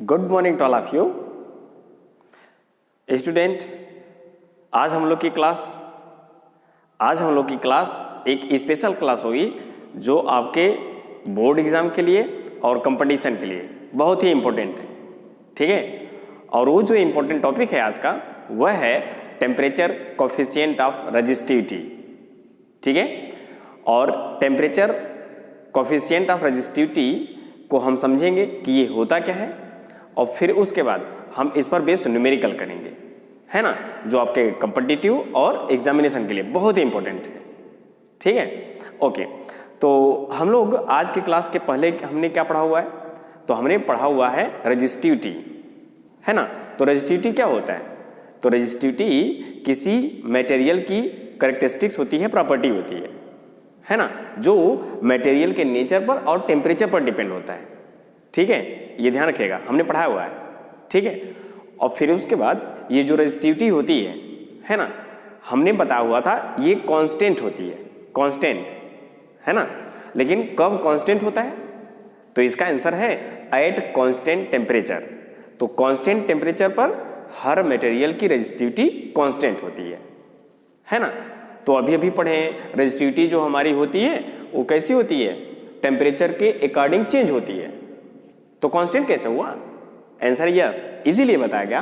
Good morning to all of you student. आज हम लोग की क्लास एक स्पेशल क्लास होगी जो आपके बोर्ड एग्जाम के लिए और कंपटीशन के लिए बहुत ही इम्पोर्टेंट है, ठीक है। और वो जो इम्पोर्टेंट टॉपिक है आज का वह है टेम्परेचर कोफिशिएंट ऑफ रेजिस्टिविटी, ठीक है। और टेम्परेचर कोफिशिएंट ऑफ रेजिस्टिविटी को हम समझेंगे कि ये होता क्या है और फिर उसके बाद हम इस पर बेस्ड न्यूमेरिकल करेंगे, है ना, जो आपके कॉम्पिटिटिव और एग्जामिनेशन के लिए बहुत ही इंपॉर्टेंट है, ठीक है। ओके, तो हम लोग आज की क्लास के पहले हमने क्या पढ़ा हुआ है, तो हमने पढ़ा हुआ है रेजिस्टिविटी, है ना। तो रेजिस्टिविटी क्या होता है, तो रेजिस्टिविटी किसी मटेरियल की कैरेक्टरिस्टिक्स होती है, प्रॉपर्टी होती है ना, जो मटेरियल के नेचर पर और टेम्परेचर पर डिपेंड होता है, ठीक है। ये ध्यान रखिएगा, हमने पढ़ा हुआ है, ठीक है। और फिर उसके बाद ये जो रेजिस्टिविटी होती है ना, हमने बताया हुआ था ये कांस्टेंट होती है, कांस्टेंट, है ना। लेकिन कब कांस्टेंट होता है, तो इसका आंसर है एट कांस्टेंट टेम्परेचर। तो कांस्टेंट टेम्परेचर पर हर मटेरियल की रेजिस्टिविटी कांस्टेंट होती है ना। तो अभी अभी पढ़े रेजिस्टिविटी जो हमारी होती है वो कैसी होती है, टेम्परेचर के अकॉर्डिंग चेंज होती है। तो कांस्टेंट कैसे हुआ, आंसर यस, इसीलिए बताया गया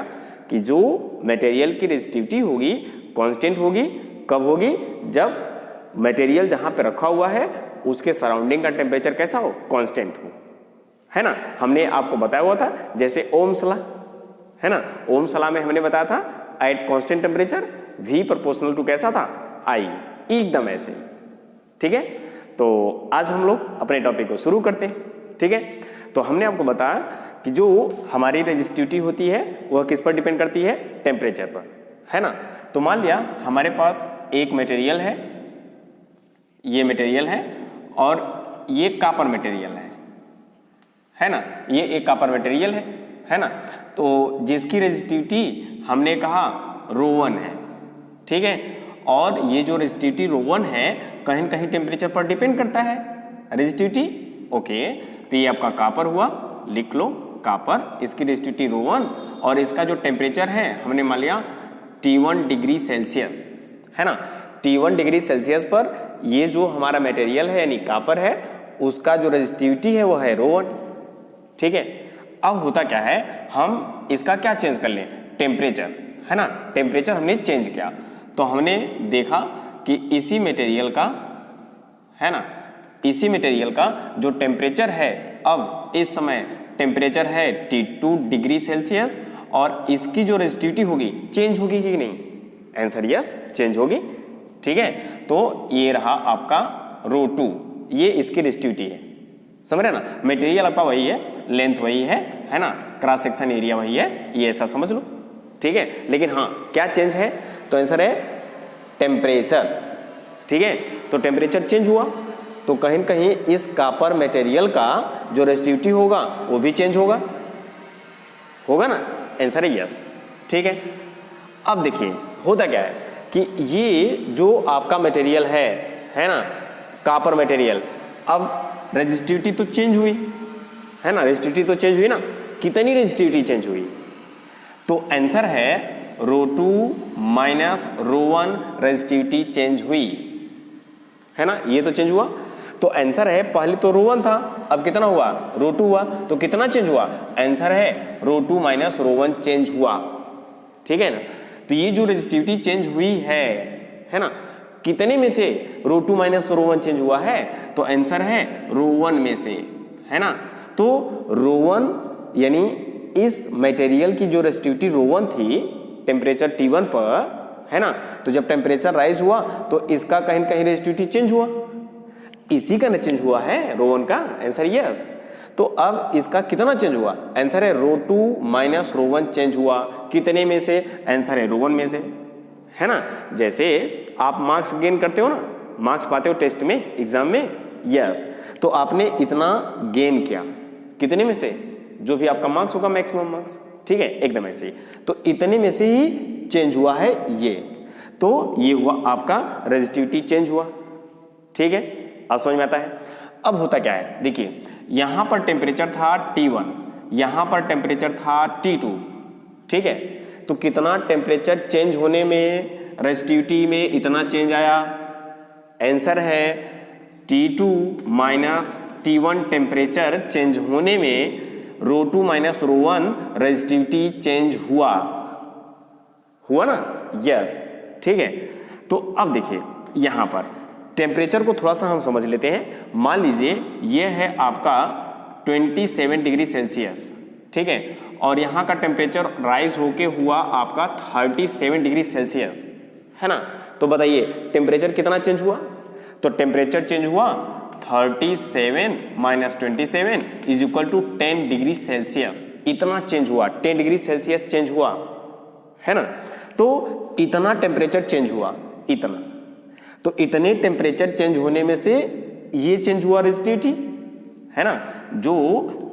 कि जो मटेरियल की रेजिस्टिविटी होगी कांस्टेंट होगी। कब होगी, जब मटेरियल जहां पे रखा हुआ है उसके सराउंडिंग का टेम्परेचर कैसा हो, कांस्टेंट हो, है ना। हमने आपको बताया हुआ था जैसे ओम्स लॉ, है ना। ओम्स लॉ में हमने बताया था at constant temperature V proportional to कैसा था, I, एकदम ऐसे, ठीक है। तो आज हम लोग अपने टॉपिक को शुरू करते हैं, ठीक है। तो हमने आपको बताया कि जो हमारी रेजिस्टिविटी होती है वह किस पर डिपेंड करती है, टेम्परेचर पर, है ना। तो मान लिया हमारे पास एक मटेरियल है, ये मटेरियल है और ये कॉपर मटेरियल है ना, ये एक कॉपर मटेरियल है ना। तो जिसकी रेजिस्टिविटी हमने कहा ρ1 है, ठीक है। और ये जो रेजिस्टिविटी ρ1 है कहीं न कहीं टेम्परेचर पर डिपेंड करता है रेजिस्टिविटी, ओके। तो ये आपका कॉपर हुआ, लिख लो कॉपर, इसकी रेजिस्टिविटी ρ1 और इसका जो टेम्परेचर है हमने मान लिया T1 डिग्री सेल्सियस, है ना। T1 डिग्री सेल्सियस पर ये जो हमारा मटेरियल है यानी कॉपर है उसका जो रेजिस्टिविटी है वो है ρ1, ठीक है। अब होता क्या है, हम इसका क्या चेंज कर लें, टेम्परेचर, है ना। टेम्परेचर हमने चेंज किया तो हमने देखा कि इसी मटेरियल का, है ना, इसी मटेरियल का जो टेम्परेचर है अब इस समय टेम्परेचर है T2 डिग्री सेल्सियस और इसकी जो रेजिस्टिविटी होगी चेंज होगी कि नहीं, आंसर यस, चेंज होगी, ठीक है। तो ये रहा आपका ρ2, ये इसकी रेजिस्टिविटी है, समझ रहे ना। मटेरियल आपका वही है, लेंथ वही है ना, क्रॉस सेक्शन एरिया वही है, ये ऐसा समझ लो, ठीक है। लेकिन हाँ क्या चेंज है, तो आंसर है टेम्परेचर, ठीक है। तो टेम्परेचर चेंज हुआ तो कहीं न कहीं इस कॉपर मटेरियल का जो रेजिस्टिविटी होगा वो भी चेंज होगा ना, आंसर है यस, ठीक है। अब देखिए होता क्या है कि ये जो आपका मटेरियल है ना, कॉपर मटेरियल, अब रेजिस्टिविटी तो चेंज हुई, है ना, रेजिस्टिविटी तो चेंज हुई ना। कितनी रेजिस्टिविटी चेंज हुई, तो आंसर है ρ2 माइनस ρ1 रेजिस्टिविटी चेंज हुई, है ना, ये तो चेंज हुआ। तो आंसर है पहले तो ρ1 था, अब कितना हुआ, ρ2 हुआ, तो कितना चेंज हुआ, आंसर है ρ2 माइनस ρ1 चेंज हुआ, ठीक है ना। तो ये जो रेजिस्टिविटी चेंज हुई है ना, कितने में से ρ2 माइनस ρ1 चेंज हुआ है, तो आंसर है ρ1 में से, है ना। तो ρ1 यानी इस मटेरियल की जो रेजिस्टिविटी ρ1 थी टेम्परेचर T1 पर, है ना, तो जब टेम्परेचर राइज हुआ तो इसका कहीं न कहीं रेजिस्टिविटी चेंज हुआ, इसी का न चेंज हुआ है ρ1 का, आंसर यस। तो अब इसका कितना चेंज हुआ, आंसर है ρ2 माइनस ρ1 चेंज हुआ, कितने में से, आंसर है ρ1 में से, है ना। जैसे आप मार्क्स गेन करते हो ना, मार्क्स पाते हो टेस्ट में, एग्जाम में, यस। तो आपने इतना गेन किया, कितने में से, जो भी आपका मार्क्स होगा मैक्सिमम मार्क्स, ठीक है, एकदम ऐसे ही। तो इतने में से ही चेंज हुआ है ये, तो ये हुआ आपका रेजिस्टिविटी चेंज हुआ, ठीक है। अब समझ में आता है। अब होता क्या है, देखिए यहां पर टेम्परेचर था T1, यहां पर टेम्परेचर था T2, ठीक है। तो कितना टेम्परेचर चेंज होने में रेजिस्टिविटी में इतना चेंज आया? आंसर है T2 minus T1 temperature change होने में ρ2 माइनस ρ1 रेजिस्टिविटी चेंज हुआ ना? यस, ठीक है। तो अब देखिए यहां पर टेम्परेचर को थोड़ा सा हम समझ लेते हैं। मान लीजिए ये है आपका 27 डिग्री सेल्सियस, ठीक है, और यहाँ का टेम्परेचर राइज होके हुआ आपका 37 डिग्री सेल्सियस, है ना। तो बताइए टेम्परेचर कितना चेंज हुआ? तो टेम्परेचर चेंज हुआ 37 minus 27 is equal to 10 degree Celsius. इतना चेंज हुआ, 10 डिग्री सेल्सियस चेंज हुआ, है ना। तो इतना टेम्परेचर चेंज हुआ, इतना। तो इतने टेम्परेचर चेंज होने में से ये चेंज हुआ रेजिस्टिविटी, है ना। जो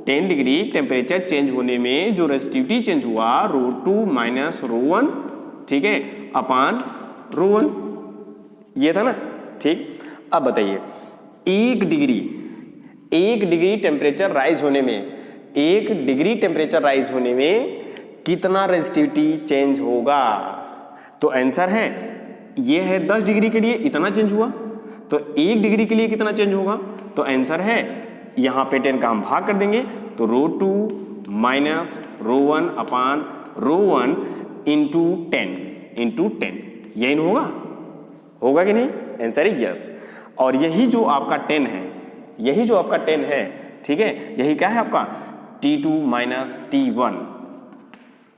10 डिग्री टेम्परेचर चेंज होने में जो रेजिस्टिविटी चेंज हुआ ρ2 माइनस ρ1, ठीक है, अपान ρ1, ये था ना, ठीक। अब बताइए 1 डिग्री टेम्परेचर राइज होने में, 1 डिग्री टेम्परेचर राइज होने में कितना रेजिस्टिविटी चेंज होगा? तो आंसर है ये है 10 डिग्री के लिए इतना चेंज हुआ, तो 1 डिग्री के लिए कितना चेंज होगा? तो आंसर है यहां पे 10 का हम भाग कर देंगे तो ρ2 माइनस ρ1 अपान ρ1 इंटू 10, यही होगा कि नहीं? आंसर है यस। और यही जो आपका 10 है, ठीक है, यही क्या है आपका T2 माइनस T1,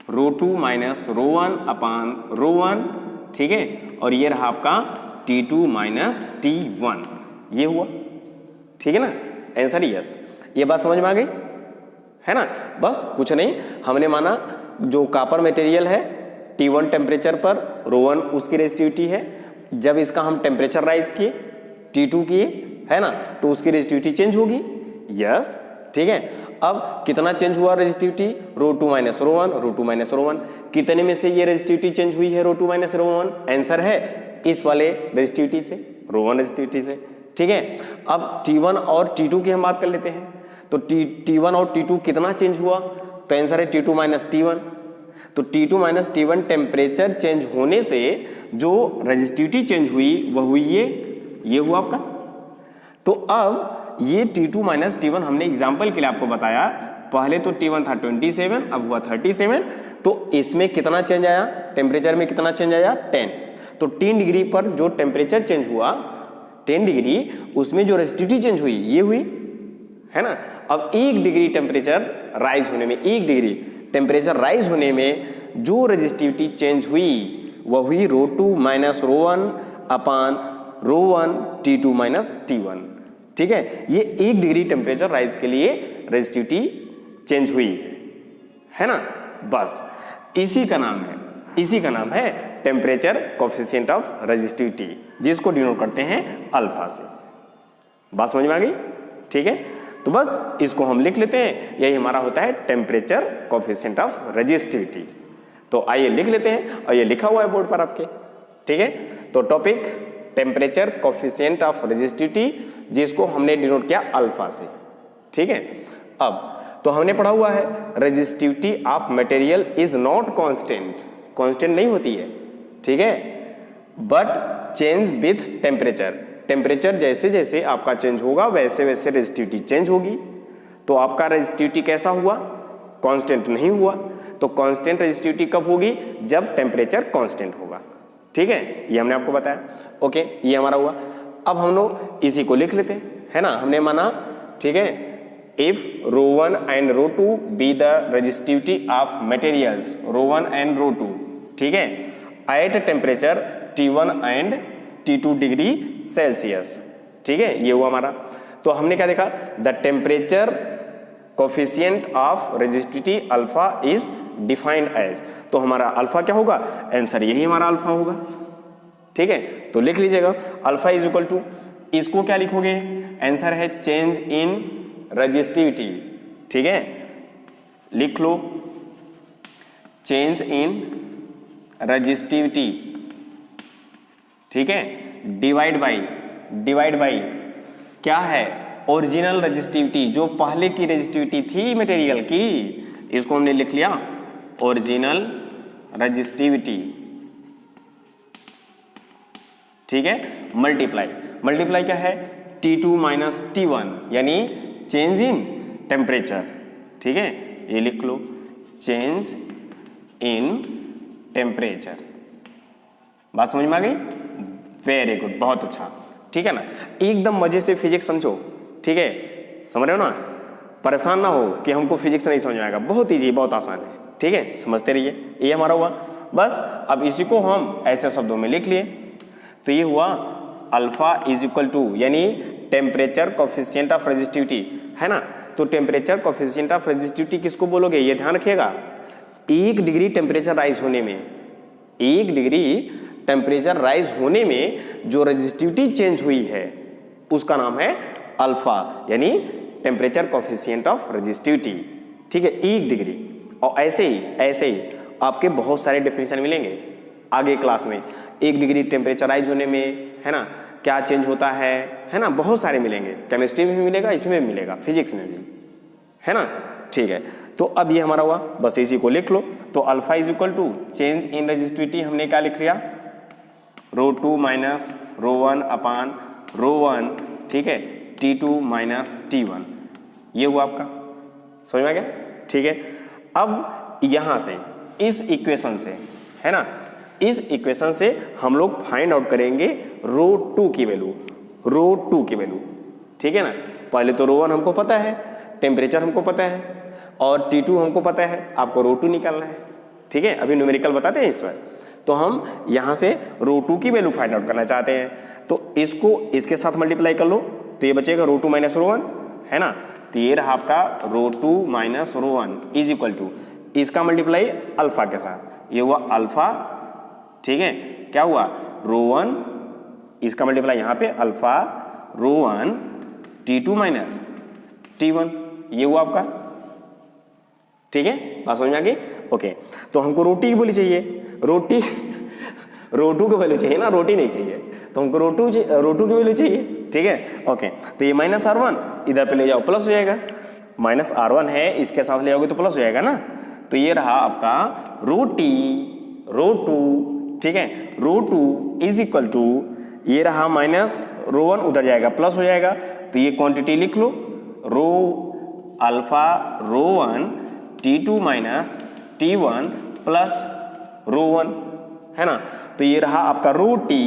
ρ2 माइनस ρ1 अपान ρ1, ठीक है, और ये रहा आपका T2 माइनस T1, ये हुआ, ठीक है ना। Answer yes. ये बात समझ में आ गई, है ना। बस कुछ नहीं, हमने माना जो कॉपर मटेरियल है T1 टेम्परेचर पर ρ1 उसकी रेजिस्टिविटी है, जब इसका हम टेम्परेचर राइज किए T2 किए, है ना, तो उसकी रेजिस्टिविटी चेंज होगी, यस, ठीक है। अब कितना चेंज हुआ रेजिस्टिविटी? ρ2 माइनस ρ1, कितने में से ये रेजिस्टिविटी चेंज हुई है ρ2 माइनस ρ1? आंसर है इस वाले रेजिस्टिविटी से, ρ1 रेजिस्टिविटी से, ठीक है। अब T1 और T2 की हम बात कर लेते हैं, तो T1 और T2 कितना चेंज हुआ? तो आंसर है T2 माइनस T1। तो T2 minus T1 temperature change होने से जो रेजिस्टिविटी चेंज हुई वह हुई ये हुआ आपका। तो अब ये T2 माइनस T1 हमने एग्जाम्पल के लिए आपको बताया, पहले तो T1 था 27, अब हुआ 37, तो इसमें कितना चेंज आया? टेम्परेचर में कितना चेंज आया? 10। तो 10 डिग्री पर जो टेम्परेचर चेंज हुआ 10 डिग्री, उसमें जो रेजिस्टिविटी चेंज हुई ये हुई, है ना। अब 1 डिग्री टेम्परेचर राइज होने में, 1 डिग्री टेम्परेचर राइज होने में जो रेजिस्टिविटी चेंज हुई वह हुई ρ2 माइनस ρ1 अपान ρ1 T2 माइनस T1, ठीक है। ये 1 डिग्री टेम्परेचर राइज के लिए रेजिस्टिविटी चेंज हुई है ना। बस इसी का नाम है टेम्परेचर कोएफिशिएंट ऑफ रेजिस्टिविटी, जिसको डिनोट करते हैं अल्फा से। बात समझ में आ गई, ठीक है। तो बस इसको हम लिख लेते हैं, यही हमारा होता है टेम्परेचर कोएफिशिएंट ऑफ रेजिस्टिविटी। तो आइए लिख लेते हैं, और ये लिखा हुआ है बोर्ड पर आपके, ठीक है। तो topic temperature coefficient of resistivity, जिसको हमने डिनोट किया अल्फा से, ठीक है। अब तो हमने पढ़ा हुआ है resistivity of material is not constant नहीं होती है, ठीक है, बट चेंज विथ टेम्परेचर जैसे जैसे आपका चेंज होगा वैसे वैसे रेजिस्टिविटी चेंज होगी। तो आपका रेजिस्टिविटी कैसा हुआ? कांस्टेंट नहीं हुआ। तो कांस्टेंट रेजिस्टिविटी कब होगी? जब टेम्परेचर कांस्टेंट होगा, ठीक है, ये हमने आपको बताया। ओके, ये हमारा हुआ। अब हम लोग इसी को लिख लेते हैं, है ना। हमने माना, ठीक है, if ρ1 and ρ2 be the resistivity of materials ρ1 and ρ2, ठीक है, at temperature T1 and T2 degree Celsius, ठीक है, ये हुआ हमारा। तो हमने क्या देखा? The temperature coefficient of resistivity alpha is defined as, तो हमारा अल्फा क्या होगा? आंसर यही हमारा अल्फा होगा, ठीक है। तो लिख लीजिएगा अल्फा इज इक्वल टू, इसको क्या लिखोगे? आंसर है चेंज इन रेजिस्टिविटी, ठीक है, लिख लो चेंज इन रेजिस्टिविटी, ठीक है, डिवाइड बाई क्या है? ओरिजिनल रेजिस्टिविटी, जो पहले की रेजिस्टिविटी थी मटेरियल की, इसको हमने लिख लिया ओरिजिनल रेजिस्टिविटी, ठीक है। मल्टीप्लाई क्या है, T2 माइनस T1 यानी चेंज इन टेम्परेचर, ठीक है, ये लिख लो चेंज इन टेम्परेचर। बात समझ में आ गई? वेरी गुड, बहुत अच्छा, ठीक है ना। एकदम मजे से फिजिक्स समझो, ठीक है, समझ रहे हो ना, परेशान ना हो कि हमको फिजिक्स नहीं समझ में आएगा, बहुत ईजी, बहुत आसान है, ठीक है, समझते रहिए। ये हमारा हुआ, बस अब इसी को हम ऐसे शब्दों में लिख लिए, तो ये हुआ अल्फा इज इक्वल टू, यानी टेम्परेचर कोफिशिएंट ऑफ रेजिस्टिविटी, है ना। तो टेम्परेचर कोफिशिएंट ऑफ रेजिस्टिविटी किसको बोलोगे, ये ध्यान रखिएगा, 1 डिग्री टेम्परेचर राइज होने में, 1 डिग्री टेम्परेचर राइज होने में जो रेजिस्टिविटी चेंज हुई है उसका नाम है अल्फा, यानी टेम्परेचर कोफिशिएंट ऑफ रेजिस्टिविटी, ठीक है, 1 डिग्री। और ऐसे ही आपके बहुत सारे डेफिनेशन मिलेंगे आगे क्लास में, 1 डिग्री टेम्परेचर राइज होने में, है ना, क्या चेंज होता है ना, बहुत सारे मिलेंगे, केमिस्ट्री में भी मिलेगा, इसमें भी मिलेगा, फिजिक्स में भी, है ना, ठीक है। तो अब ये हमारा हुआ, बस इसी को लिख लो। तो alpha is equal to change in resistivity, हमने क्या लिख लिया, ρ2 माइनस ρ1 अपान ρ1, ठीक है, T2 माइनस T1, ये हुआ आपका, समझ में आ गया, ठीक है। अब यहां से इस इक्वेशन से, है ना, इस इक्वेशन से हम लोग फाइंड आउट करेंगे ρ2 की वैल्यू, ठीक है ना। पहले तो ρ1 हमको पता है, टेम्परेचर हमको पता है, और T2 हमको पता है, आपको ρ2 निकालना है, ठीक है। अभी न्यूमेरिकल बताते हैं इस पर, तो हम यहाँ से ρ2 की वैल्यू फाइंड आउट करना चाहते हैं, तो इसको इसके साथ मल्टीप्लाई कर लो, तो ये बचेगा ρ2 माइनस ρ1, है ना। तो ये रहा आपका ρ2 माइनस ρ1 इज इक्वल टू इसका मल्टीप्लाई अल्फा के साथ, ये हुआ अल्फा, ठीक है, क्या हुआ ρ1, इसका मल्टीप्लाई यहाँ पे अल्फा ρ1 T2 माइनस T1, ये हुआ आपका, ठीक है, बात समझ में आ गई, ओके। तो हमको रोटी की वैल्यू चाहिए, ρ2 की वैल्यू चाहिए ना, रोटी नहीं चाहिए, तो हमको ρ2 की वैल्यू चाहिए, ठीक है, ओके। तो ये माइनस R1 इधर पे ले जाओ, प्लस हो जाएगा, माइनस R1 है, इसके साथ ले जाओगे तो प्लस हो जाएगा ना। तो ये रहा आपका ρ2, ठीक है, ρ2 इज इक्वल टू, ये रहा माइनस ρ1 उधर जाएगा, प्लस हो जाएगा, तो ये क्वांटिटी लिख लो, alpha ρ1 T2 minus T1 plus ρ1, है ना। तो ये रहा आपका रोटी,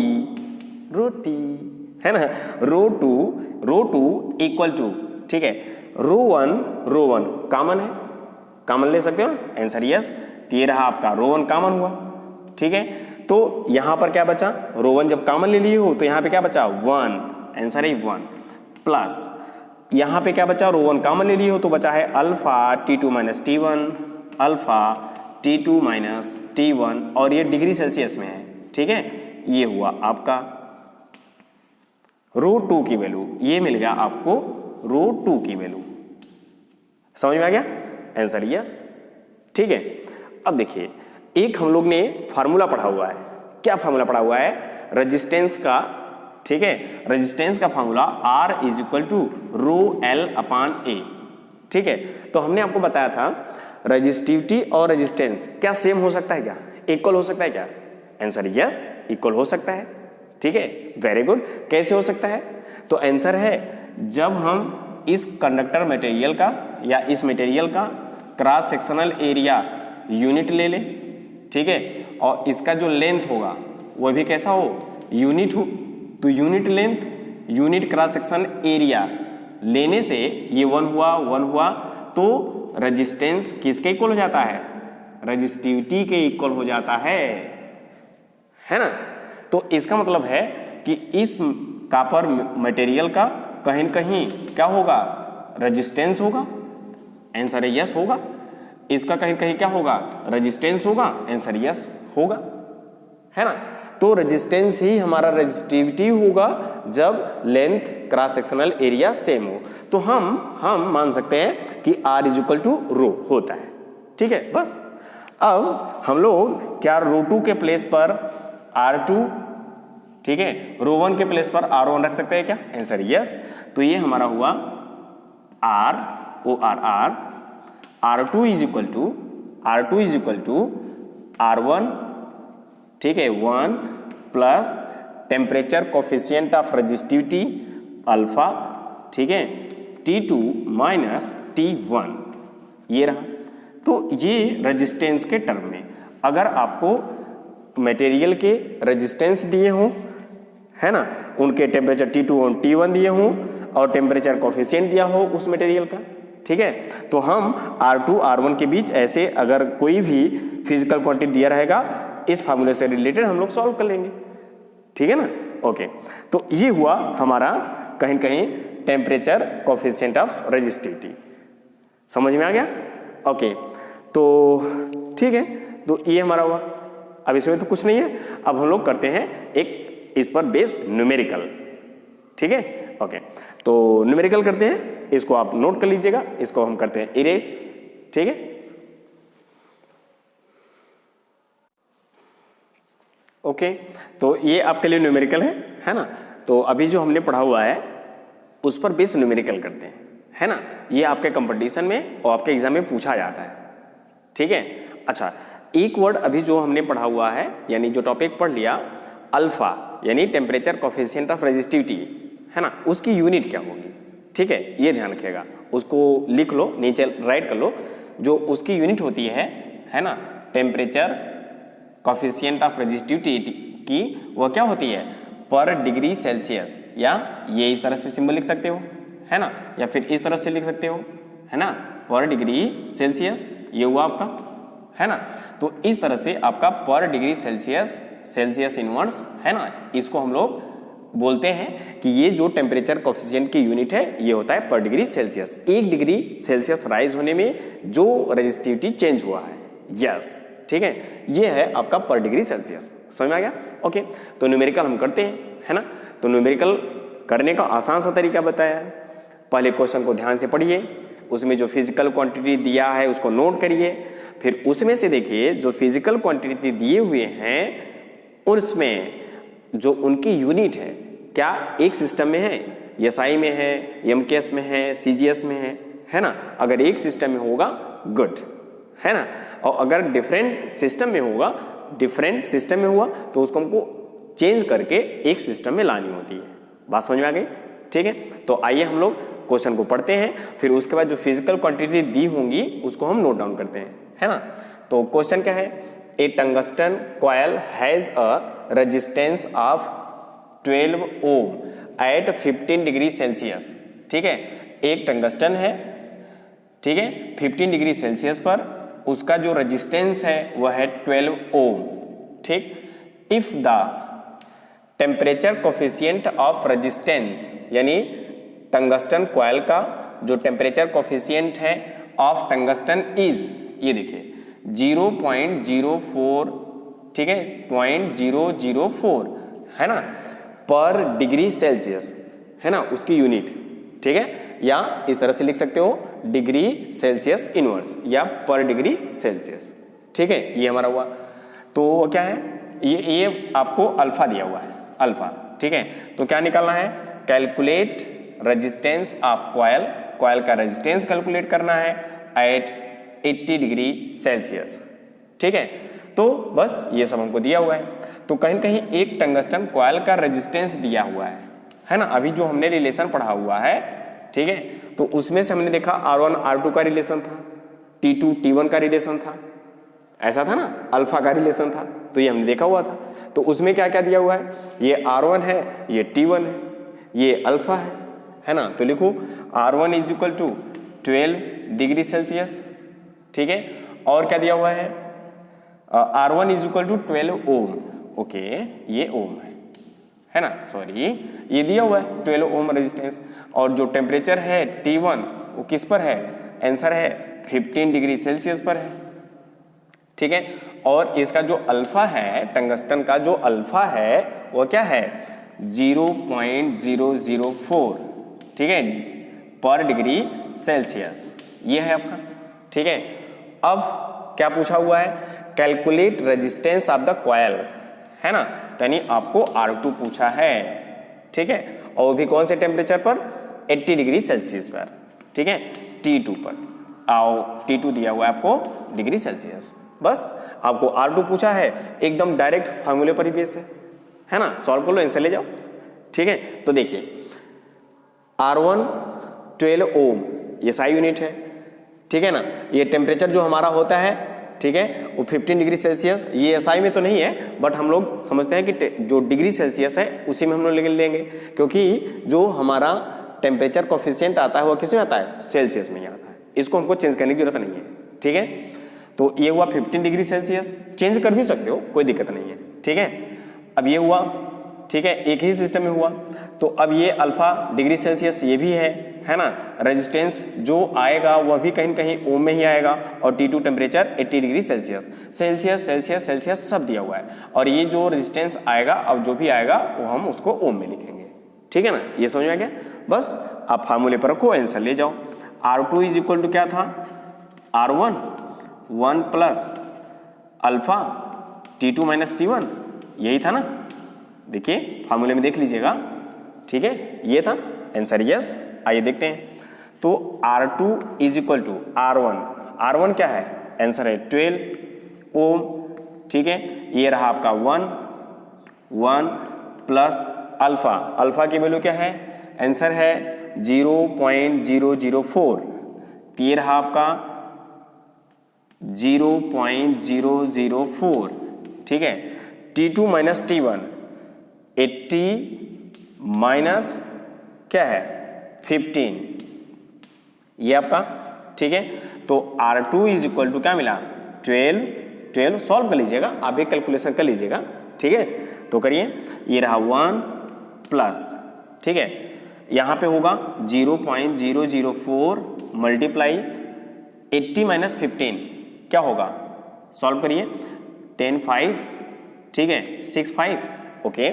है ना, ρ2 इक्वल टू, ठीक है, ρ1 कॉमन है, कॉमन ले सकते हो, आंसर यस। तो ये रहा आपका ρ1 कॉमन हुआ, ठीक है। तो यहां पर क्या बचा, ρ1 जब कॉमन ले लिए हो तो यहां पे क्या बचा 1, आंसर है 1, प्लस यहां पे क्या बचा, ρ1 कॉमन ले लिए हो तो बचा है alpha T2 minus T1, alpha T2 minus T1, और ये डिग्री सेल्सियस में है, ठीक है। ये हुआ आपका ρ2 की वैल्यू, ये मिल गया आपको ρ2 की वैल्यू, समझ में आ गया, आंसर यस, ठीक है। अब देखिए, एक हम लोग ने फार्मूला पढ़ा हुआ है, क्या फार्मूला पढ़ा हुआ है, रेजिस्टेंस का, ठीक है, रेजिस्टेंस का formula R is equal to ρL upon A, ठीक है। तो हमने आपको बताया था रेजिस्टिविटी और रेजिस्टेंस क्या सेम हो सकता है, क्या इक्वल हो सकता है, क्या आंसर यस, इक्वल हो सकता है, ठीक है, वेरी गुड। कैसे हो सकता है, तो आंसर है जब हम इस कंडक्टर मटेरियल का या इस मटेरियल का क्रॉस सेक्शनल एरिया यूनिट ले लें, ठीक है, और इसका जो लेंथ होगा वो भी कैसा हो, यूनिट हो, तो unit length unit cross section area लेने से ये 1 हुआ, तो रेजिस्टेंस किसके इक्वल हो जाता है, रेजिस्टिविटी के इक्वल हो जाता है ना। तो इसका मतलब है कि इस कॉपर मटेरियल का कहीं न कहीं क्या होगा, रेजिस्टेंस होगा, आंसर यस होगा। इसका कहीं कहीं क्या होगा, रेजिस्टेंस होगा, आंसर यस होगा, है ना। तो रेजिस्टेंस ही हमारा रेजिस्टिविटी होगा जब length cross sectional area same हो। तो हम मान सकते हैं कि R इज इक्वल टू रो होता है, ठीक है। बस अब हम लोग क्या ρ2 के प्लेस पर R2, ठीक है, ρ1 के प्लेस पर R1 रख सकते हैं क्या, आंसर यस। तो ये हमारा हुआ R or R R R2 is equal to R1, ठीक है, 1 plus temperature coefficient of resistivity alpha, ठीक है, T2 माइनस T1, ये रहा। तो ये रेजिस्टेंस के टर्म में अगर आपको मटेरियल के रेजिस्टेंस दिए हों, है ना, उनके टेम्परेचर T2 और T1 दिए हों और टेम्परेचर कोफिशिएंट दिया हो उस मटेरियल का, ठीक है, तो हम R2 R1 के बीच ऐसे अगर कोई भी फिजिकल क्वांटिटी दिया रहेगा इस फार्मूले से रिलेटेड हम लोग सॉल्व कर लेंगे, ठीक है ना। ओके, तो ये हुआ हमारा कहीं कहीं टेम्परेचर कोफिशिएंट ऑफ रेजिस्टिविटी, समझ में आ गया। ओके, तो ठीक है, तो ये हमारा हुआ। अब इसमें तो कुछ नहीं है, अब हम लोग करते हैं एक इस पर बेस न्यूमेरिकल, ठीक है। ओके, तो न्यूमेरिकल करते हैं, इसको आप नोट कर लीजिएगा, इसको हम करते हैं इरेज, ठीक है। ओके, तो ये आपके लिए न्यूमेरिकल है ना। तो अभी जो हमने पढ़ा हुआ है उस पर बेस न्यूमेरिकल करते हैं, है ना। ये आपके कंपटीशन में और आपके एग्जाम में पूछा जाता है, ठीक है। अच्छा, एक वर्ड अभी जो हमने पढ़ा हुआ है, यानी जो टॉपिक पढ़ लिया अल्फा, यानी टेम्परेचर कोफिशिएंट ऑफ रेजिस्टिविटी, है ना, उसकी यूनिट क्या होगी, ठीक है, ये ध्यान रखिएगा, उसको लिख लो, नीचे राइट कर लो। जो उसकी यूनिट होती है ना, टेम्परेचर कोफिशिएंट ऑफ रेजिस्टिविटी की, वह क्या होती है, पर डिग्री सेल्सियस, या ये इस तरह से सिंबल लिख सकते हो, है ना, या फिर इस तरह से लिख सकते हो, है ना, पर डिग्री सेल्सियस, ये हुआ आपका, है ना। तो इस तरह से आपका पर डिग्री सेल्सियस इनवर्स, है ना, इसको हम लोग बोलते हैं कि ये जो टेम्परेचर कोफिशिएंट की यूनिट है ये होता है पर degree Celsius. 1 degree Celsius rise होने में जो रेजिस्टिविटी चेंज हुआ है, यस, ठीक है, ये है आपका पर डिग्री सेल्सियस। समझ में आ गया। ओके, तो न्यूमेरिकल हम करते हैं, है ना। तो न्यूमेरिकल करने का आसान सा तरीका बताया है। पहले क्वेश्चन को ध्यान से पढ़िए, उसमें जो फिजिकल क्वांटिटी दिया है उसको नोट करिए, फिर उसमें से देखिए जो फिजिकल क्वांटिटी दिए हुए हैं उसमें जो उनकी यूनिट है, क्या एक सिस्टम में है, एसआई में है, एमकेएस में है, सीजीएस में है ना। अगर एक सिस्टम में होगा गुड, है ना, और अगर डिफरेंट सिस्टम में हुआ तो उसको हमको चेंज करके एक सिस्टम में लानी होती है। बात समझ में आ गई, ठीक है। तो आइए हम लोग क्वेश्चन को पढ़ते हैं, फिर उसके बाद जो फिजिकल क्वांटिटी दी होंगी उसको हम नोट डाउन करते हैं, है ना। तो क्वेश्चन क्या है, a tungsten coil has a resistance of 12 ohm at 15 degree Celsius, ठीक है। एक टंगस्टन है, ठीक है, 15 डिग्री सेल्सियस पर उसका जो रेजिस्टेंस है वह है 12 ओम, ठीक। If the temperature coefficient of resistance, यानी टंगस्टन कॉइल का जो टेम्परेचर कोफिशिएंट है ऑफ टंगस्टन इज, ये देखिए 0.04, ठीक है, 0.004, है ना, पर डिग्री सेल्सियस, है ना, उसकी यूनिट, ठीक है। या इस तरह से लिख सकते हो डिग्री सेल्सियस इनवर्स या पर डिग्री सेल्सियस, ठीक है, ये हमारा हुआ। तो क्या है, ये आपको अल्फा दिया हुआ है, अल्फा, ठीक है। तो क्या निकालना है, कैलकुलेट रेजिस्टेंस ऑफ कॉइल का रेजिस्टेंस कैलकुलेट करना है एट 80 डिग्री सेल्सियस, ठीक है। तो बस ये सब हमको दिया हुआ है। तो कहीं कहीं एक टंगस्टन कॉइल का रेजिस्टेंस दिया हुआ है ना। अभी जो हमने रिलेशन पढ़ा हुआ है, ठीक है, तो उसमें से हमने देखा R1 R2 का रिलेशन था, T2 T1 का रिलेशन था, ऐसा था ना, अल्फा का रिलेशन था, तो ये हमने देखा हुआ था। तो उसमें क्या क्या दिया हुआ है, ये R1 है, ये T1 है, ये अल्फा है ना। तो लिखो R1 is equal to 12 degree Celsius, ठीक है। और क्या दिया हुआ है, R1 is equal to 12 ohm, okay, ये ओम है ना, सॉरी, ये दिया हुआ है 12 ओम रेजिस्टेंस। और जो टेम्परेचर है T1 वो किस पर है, आंसर है 15 डिग्री सेल्सियस पर है, ठीक है। और इसका जो अल्फा है, टंगस्टन का जो अल्फा है वो क्या है 0.004, ठीक है, पर डिग्री सेल्सियस, ये है आपका, ठीक है। अब क्या पूछा हुआ है, calculate resistance of the coil, है ना, यानी आपको R2 पूछा है, ठीक है, और भी कौन से टेम्परेचर पर, 80 डिग्री सेल्सियस पर, ठीक है, T2 पर आओ, T2 दिया हुआ है आपको डिग्री सेल्सियस। बस आपको R2 पूछा है, एकदम डायरेक्ट फार्मूले पर ही बेस है ना, सॉल्व कर लो, आंसर ले जाओ। ठीक है, तो देखिए R1 12 ओम ये SI यूनिट है, ठीक है ना। ये टेम्परेचर जो हमारा होता है, ठीक है, वो 15 डिग्री सेल्सियस, ये SI में तो नहीं है बट हम लोग समझते हैं कि जो डिग्री सेल्सियस है उसी में हम लोग लेंगे, क्योंकि जो हमारा टेम्परेचर कोफिशिएंट आता है वो किस में आता है, सेल्सियस में ही आता है, इसको हमको चेंज करने की जरूरत नहीं है। ठीक है, तो ये हुआ 15 डिग्री सेल्सियस, चेंज कर भी सकते हो, कोई दिक्कत नहीं है। ठीक है, अब ये हुआ, ठीक है, एक ही सिस्टम में हुआ, तो अब ये अल्फा डिग्री सेल्सियस ये भी है ना। रेजिस्टेंस जो आएगा वह भी कहीं कहीं ओम में ही आएगा, और T2 temperature 80 degree Celsius, Celsius Celsius Celsius सब दिया हुआ है, और ये जो रेजिस्टेंस आएगा अब जो भी आएगा वो हम उसको ओम में लिखेंगे। ठीक है ना, ये समझ में आ गया। बस आप फार्मूले पर रखो, आंसर ले जाओ। R2 इज इक्वल टू क्या था, R1 1 plus alpha T2 minus T1, यही था ना। देखिए फार्मूले में देख लीजिएगा, ठीक है, ये था आंसर, यस। आइए देखते हैं, तो R2 is equal to R1, R1 क्या है, आंसर है 12 ओम, ठीक है। ये रहा आपका 1 प्लस अल्फा, अल्फा की वैल्यू क्या है, आंसर है 0.004, ये रहा आपका 0.004, ठीक है। T2 माइनस T1 80 माइनस क्या है 15, ये आपका, ठीक है। तो R2 इज इक्वल टू क्या मिला 12 सॉल्व कर लीजिएगा, आप भी कैलकुलेशन कर लीजिएगा, ठीक है। तो करिए, ये रहा 1 प्लस, ठीक है, यहाँ पे होगा 0.004 मल्टीप्लाई 80 माइनस 15 क्या होगा, सॉल्व करिए, 10 5, ठीक है, 6 5, ओके।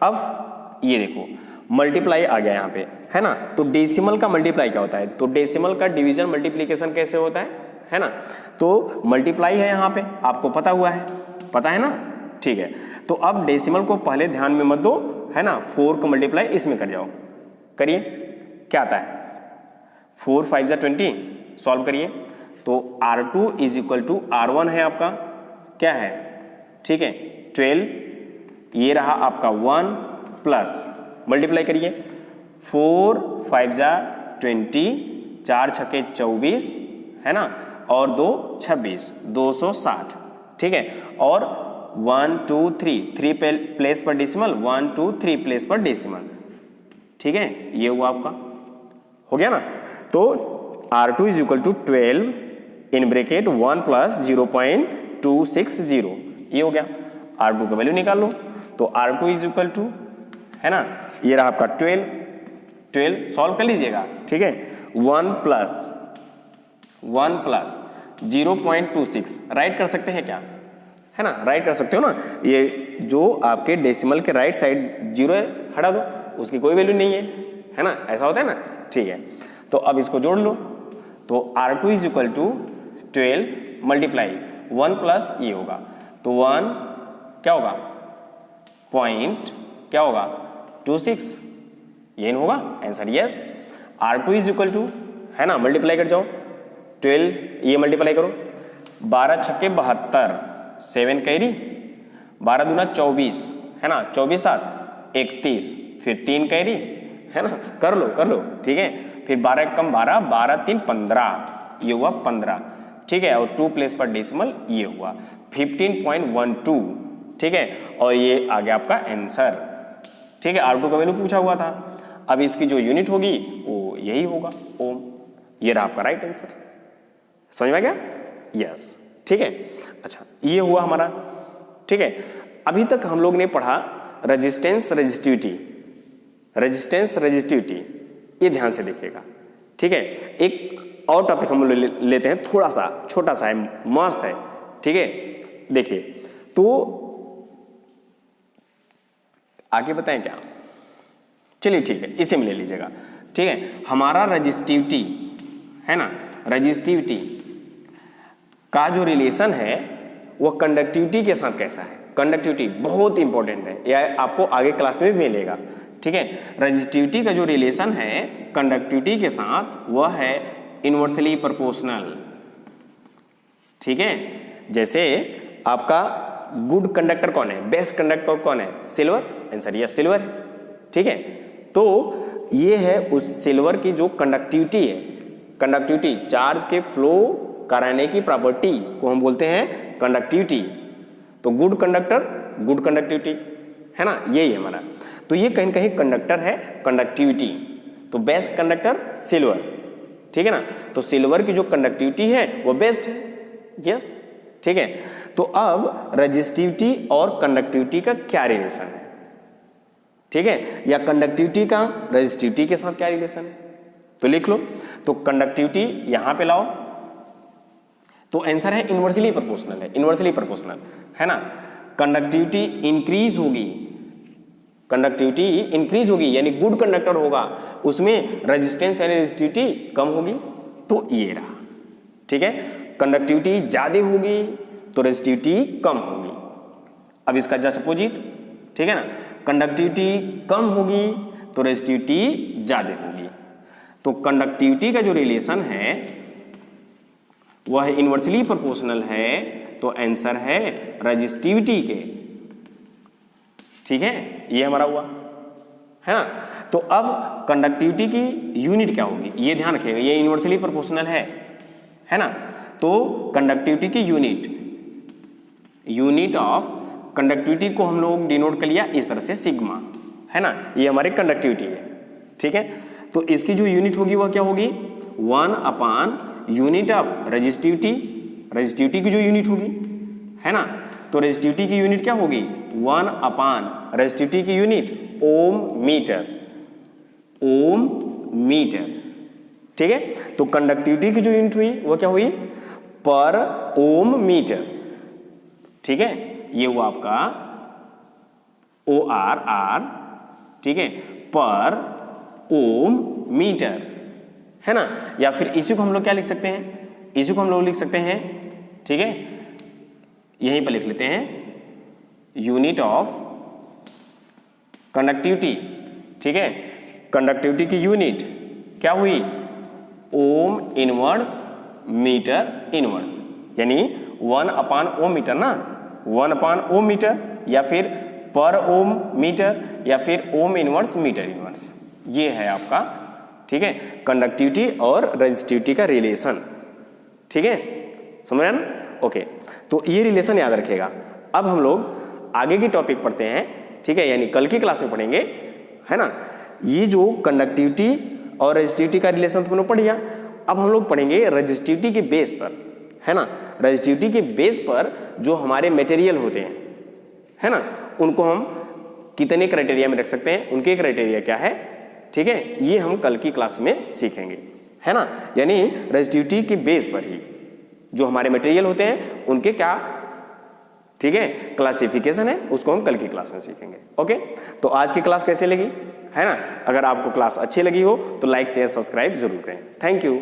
अब ये देखो मल्टीप्लाई आ गया यहाँ पे, है ना। तो डेसिमल का मल्टीप्लाई क्या होता है, तो डेसिमल का डिवीजन मल्टीप्लिकेशन कैसे होता है ना। तो मल्टीप्लाई है यहाँ पे, आपको पता हुआ है, पता है ना, ठीक है। तो अब डेसिमल को पहले ध्यान में मत दो, है ना, 4 को मल्टीप्लाई इसमें कर जाओ, करिए, क्या आता है 4 5 जा 20, सॉल्व करिए। तो R2 is equal to R1 है आपका क्या है, ठीक है, 12, ये रहा आपका 1 प्लस मल्टीप्लाई करिए, 4 5 जा 20, 4 छक्के 24, है ना, और 2 26, 260, ठीक है। और 1 2 3 प्लेस पर डेसिमल, 1 2 3 प्लेस पर डेसिमल, ठीक है, ये हुआ आपका, हो गया ना। तो R2 is equal to 12 in bracket 1 plus 0.260, ये हो गया। R2 का वैल्यू निकाल लो, तो R2 इज इक्वल टू, है ना, ये रहा आपका 12 सॉल्व कर लीजिएगा, ठीक है। 1 प्लस 0.26 राइट कर सकते हैं क्या, है ना, राइट कर सकते हो ना। ये जो आपके डेसिमल के राइट साइड जीरो है हटा दो, उसकी कोई वैल्यू नहीं है ना, ऐसा होता है ना, ठीक है। तो अब इसको जोड़ लो, तो R2 is equal to 12 multiply 1 plus ये होगा, तो 1 क्या होगा पॉइंट क्या होगा 26, ये होगा answer, yes. R2 is equal to, है ना, मल्टीप्लाई कर जाओ, 12 ये मल्टीप्लाई करो, 12 छक्के 72, 7 कैरी, 12 दूना 24, है ना, 24 7 31, फिर 3 कैरी, है ना, कर लो, ठीक है। फिर 12 कम 12, 12 3 15, ये हुआ 15, ठीक है। और 2 प्लेस पर डेसिमल ये हुआ 15.12, ठीक है। और ये आ गया आपका आंसर, ठीक है। R2 का वैल्यू पूछा हुआ था, अब इसकी जो यूनिट होगी वो यही होगा ओम, ये रहा आपका राइट आंसर, समझ में आ गया, यस, ठीक है। अच्छा, ये हुआ हमारा, ठीक है। अभी तक हम लोग ने पढ़ा रेजिस्टेंस रेजिस्टिविटी, ये ध्यान से देखिएगा, ठीक है। एक और टॉपिक हम लोग लेते हैं, थोड़ा सा छोटा सा है, मस्त है, ठीक है। देखिए, तो आगे बताएं क्या, चलिए ठीक है, इसी में ले लीजिएगा, ठीक है। हमारा रेजिस्टिविटी है ना, रेजिस्टिविटी का जो रिलेशन है वो कंडक्टिविटी के साथ कैसा है। कंडक्टिविटी बहुत इंपॉर्टेंट है, यह आपको आगे क्लास में भी मिलेगा, ठीक है। रेजिस्टिविटी का जो रिलेशन है कंडक्टिविटी के साथ वह है इनवर्सली प्रोपोर्शनल, ठीक है। जैसे आपका गुड कंडक्टर कौन है, बेस्ट कंडक्टर कौन है, सिल्वर, आंसर यस सिल्वर है, ठीक है। तो ये है उस सिल्वर की जो कंडक्टिविटी है, कंडक्टिविटी चार्ज के फ्लो कराने की प्रॉपर्टी को हम बोलते हैं कंडक्टिविटी। तो गुड कंडक्टर गुड कंडक्टिविटी है ना, यही है हमारा। तो ये कहीं कहीं कंडक्टर है कंडक्टिविटी, तो बेस्ट कंडक्टर सिल्वर, ठीक है ना। तो सिल्वर की जो कंडक्टिविटी है वो बेस्ट है, यस, ठीक है। तो अब रेजिस्टिविटी और कंडक्टिविटी का क्या रिलेशन है, ठीक है, या कंडक्टिविटी का रेजिस्टिविटी के साथ क्या रिलेशन है, तो लिख लो। तो कंडक्टिविटी यहां पे लाओ, तो आंसर है इनवर्सली प्रोपोर्शनल है, इनवर्सली प्रोपोर्शनल है ना। कंडक्टिविटी इंक्रीज होगी, कंडक्टिविटी इंक्रीज होगी यानी गुड कंडक्टर होगा, उसमें रेजिस्टेंस यानी रेजिस्टिविटी कम होगी, तो ये रहा, ठीक है। कंडक्टिविटी ज्यादा होगी तो रेजिस्टिविटी कम होगी। अब इसका जस्ट अपोजिट, ठीक है ना, कंडक्टिविटी कम होगी तो रेजिस्टिविटी ज्यादा होगी। तो कंडक्टिविटी का जो रिलेशन है वह इनवर्सली प्रोपोर्शनल है, तो आंसर है रेजिस्टिविटी के, ठीक है, ये हमारा हुआ है ना। तो अब कंडक्टिविटी की यूनिट क्या होगी ये ध्यान रखिएगा, ये इनवर्सली प्रोपोर्शनल है ना। तो कंडक्टिविटी की यूनिट ऑफ कंडक्टिविटी को हम लोग डिनोट कर लिया इस तरह से सिग्मा, है ना, ये हमारी कंडक्टिविटी है, ठीक है। तो इसकी जो यूनिट होगी वह क्या होगी, 1 अपान यूनिट ऑफ रेजिस्टिविटी, रेजिस्टिविटी की जो यूनिट होगी, है ना। तो रेजिस्टिविटी की यूनिट क्या होगी, 1 अपान रेजिस्टिविटी की यूनिट ओम मीटर, ओम मीटर, ठीक है। तो कंडक्टिविटी की जो यूनिट हुई वो क्या हुई, पर ओम मीटर, ठीक है। ये हुआ आपका OR, ठीक है, पर ओम मीटर, है ना। या फिर इसी को हम लोग क्या लिख सकते हैं, इसी को हम लोग लिख सकते हैं, ठीक है, यहीं पर लिख लेते हैं यूनिट ऑफ कंडक्टिविटी, ठीक है। कंडक्टिविटी की यूनिट क्या हुई, ओम इनवर्स मीटर इनवर्स, यानी 1 अपान ओम मीटर ना, 1 अपान ओम मीटर, या फिर पर ओम मीटर, या फिर ओम इनवर्स मीटर इनवर्स, ये है आपका, ठीक है, कंडक्टिविटी और रेजिस्टिविटी का रिलेशन, ठीक है, समझ आया ना, ओके। तो ये रिलेशन याद रखिएगा। अब हम लोग आगे की टॉपिक पढ़ते हैं, ठीक है, यानी कल की क्लास में पढ़ेंगे, है ना। ये जो कंडक्टिविटी और रेजिस्टिविटी का रिलेशन तो हम लोग पढ़ लिया, अब हम लोग पढ़ेंगे रेजिस्टिविटी के बेस पर, है ना। रेजिस्टिविटी के बेस पर जो हमारे मटेरियल होते हैं, है ना, उनको हम कितने क्राइटेरिया में रख सकते हैं, उनके क्राइटेरिया क्या है, ठीक है, ये हम कल की क्लास में सीखेंगे, है ना। यानी रेजिस्टिविटी के बेस पर ही जो हमारे मटेरियल होते हैं उनके क्या, ठीक है, क्लासिफिकेशन है, उसको हम कल की क्लास में सीखेंगे, ओके। तो आज की क्लास कैसे लगी, है ना। अगर आपको क्लास अच्छी लगी हो तो लाइक शेयर सब्सक्राइब जरूर करें। Thank you.